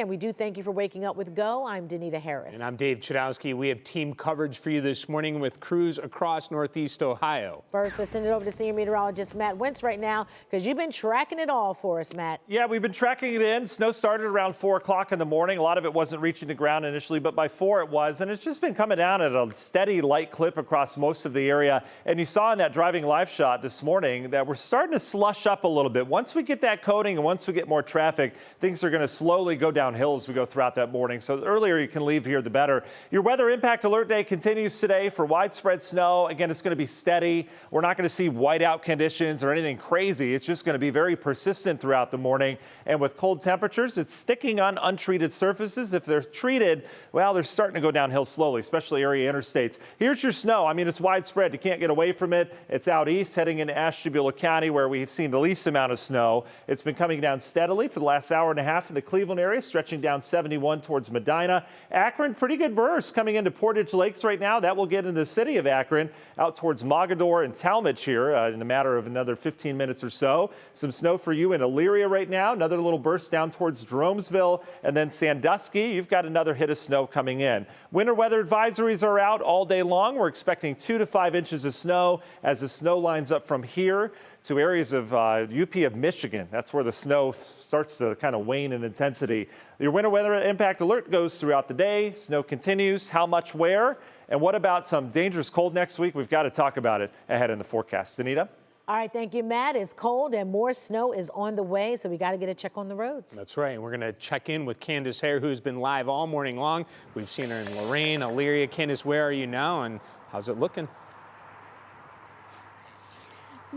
And we do thank you for waking up with Go. I'm Danita Harris. And I'm Dave Chudowski. We have team coverage for you this morning with crews across Northeast Ohio. First, let's send it over to senior meteorologist Matt Wentz right now, because you've been tracking it all for us, Matt. Yeah, we've been tracking it in. Snow started around 4 o'clock in the morning. A lot of it wasn't reaching the ground initially, but by 4 it was. And it's just been coming down at a steady, light clip across most of the area. And you saw in that driving live shot this morning that we're starting to slush up a little bit. Once we get that coating and once we get more traffic, things are going to slowly go downhill as we go throughout that morning. So the earlier you can leave here, the better. Your weather impact alert day continues today for widespread snow. Again, it's going to be steady. We're not going to see whiteout conditions or anything crazy. It's just going to be very persistent throughout the morning. And with cold temperatures, it's sticking on untreated surfaces. If they're treated, well, they're starting to go downhill slowly, especially area interstates. Here's your snow. I mean, it's widespread. You can't get away from it. It's out east heading into Ashtabula County, where we've seen the least amount of snow. It's been coming down steadily for the last hour and a half in the Cleveland area, stretching down 71 towards Medina. Akron, pretty good burst coming into Portage Lakes right now. That will get into the city of Akron, out towards Mogador and Talmadge here in a matter of another 15 minutes or so. Some snow for you in Elyria right now. Another little burst down towards Jeromesville, and then Sandusky. You've got another hit of snow coming in. Winter weather advisories are out all day long. We're expecting 2 to 5 inches of snow as the snow lines up from here to areas of UP of Michigan. That's where the snow starts to kind of wane in intensity. Your winter weather impact alert goes throughout the day. Snow continues. How much where? And what about some dangerous cold next week? We've got to talk about it ahead in the forecast. Anita? All right, thank you, Matt. It's cold and more snow is on the way, so we got to get a check on the roads. That's right. We're going to check in with Candace Hare, who's been live all morning long. We've seen her in Lorain, Elyria. Candace, where are you now, and how's it looking?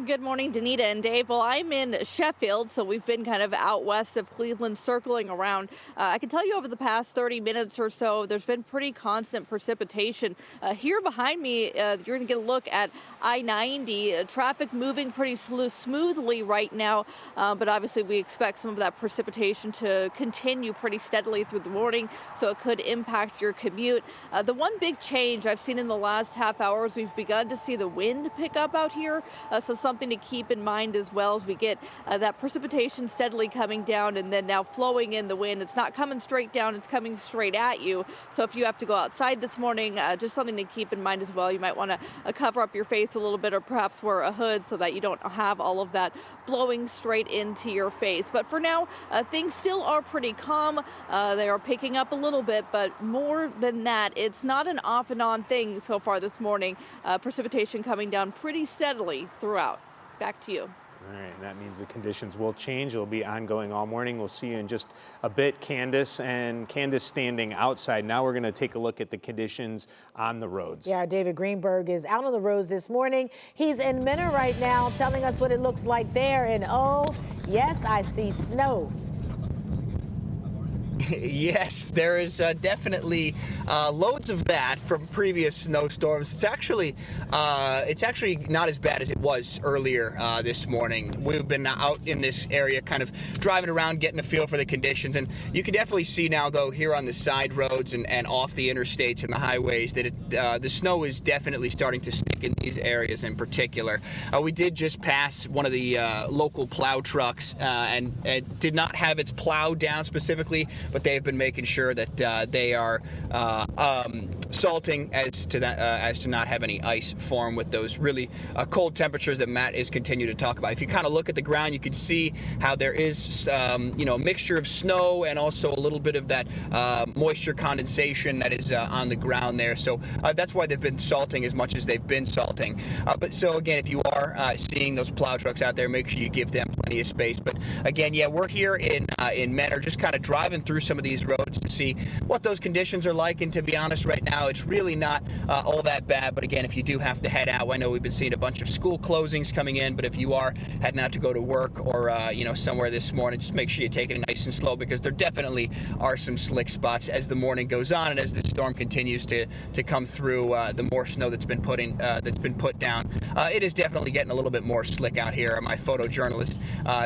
Good morning, Danita and Dave. Well, I'm in Sheffield, so we've been kind of out west of Cleveland, circling around. I can tell you over the past 30 minutes or so, there's been pretty constant precipitation. Here behind me, you're going to get a look at I-90. Traffic moving pretty smoothly right now, but obviously we expect some of that precipitation to continue pretty steadily through the morning, so it could impact your commute. The one big change I've seen in the last half hour is we've begun to see the wind pick up out here, so something to keep in mind as well as we get that precipitation steadily coming down and then now flowing in the wind. It's not coming straight down, it's coming straight at you. So if you have to go outside this morning, just something to keep in mind as well. You might want to cover up your face a little bit or perhaps wear a hood so that you don't have all of that blowing straight into your face. But for now, things still are pretty calm. They are picking up a little bit, but more than that, it's not an off and on thing so far this morning. Precipitation coming down pretty steadily throughout. Back to you. All right, that means the conditions will change. It'll be ongoing all morning. We'll see you in just a bit, Candace. And Candace standing outside. Now we're going to take a look at the conditions on the roads. Yeah, David Greenberg is out on the roads this morning. He's in Menor right now, telling us what it looks like there. And oh, yes, I see snow. Yes, there is definitely loads of that from previous snowstorms. It's actually not as bad as it was earlier this morning. We've been out in this area kind of driving around, getting a feel for the conditions, and you can definitely see now, though, here on the side roads and off the interstates and the highways that the snow is definitely starting to stick in these areas in particular. We did just pass one of the local plow trucks and it did not have its plow down specifically, but they have been making sure that they are salting as to not have any ice form with those really cold temperatures that Matt is continuing to talk about. If you kind of look at the ground, you can see how there is a mixture of snow and also a little bit of that moisture condensation that is on the ground there. So that's why they've been salting as much as they've been salting. But so again, if you are seeing those plow trucks out there, make sure you give them plenty of space. But again, yeah, we're here in Menor, just kind of driving through some of these roads to see what those conditions are like. And to be honest, right now it's really not all that bad. But again, if you do have to head out, I know we've been seeing a bunch of school closings coming in, but if you are heading out to go to work or somewhere this morning, just make sure you take it nice and slow, because there definitely are some slick spots as the morning goes on and as the storm continues to come through. The more snow that's been put down, it is definitely getting a little bit more slick out here. My photojournalist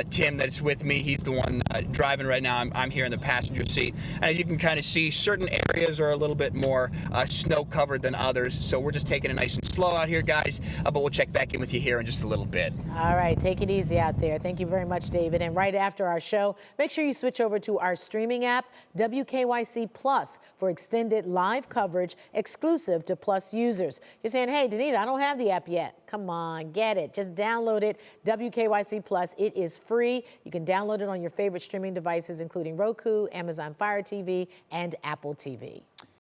Tim, that's with me, he's the one driving right now. I'm here in the passenger seat. And as you can kind of see, certain areas are a little bit more snow covered than others. So we're just taking it nice and slow out here, guys. But we'll check back in with you here in just a little bit. All right, take it easy out there. Thank you very much, David. And right after our show, make sure you switch over to our streaming app, WKYC Plus, for extended live coverage exclusive to Plus users. You're saying, hey, Danita, I don't have the app yet. Come on, get it. Just download it, WKYC Plus. It is free. You can download it on your favorite streaming devices, including Roku, Amazon Fire TV, and Apple TV.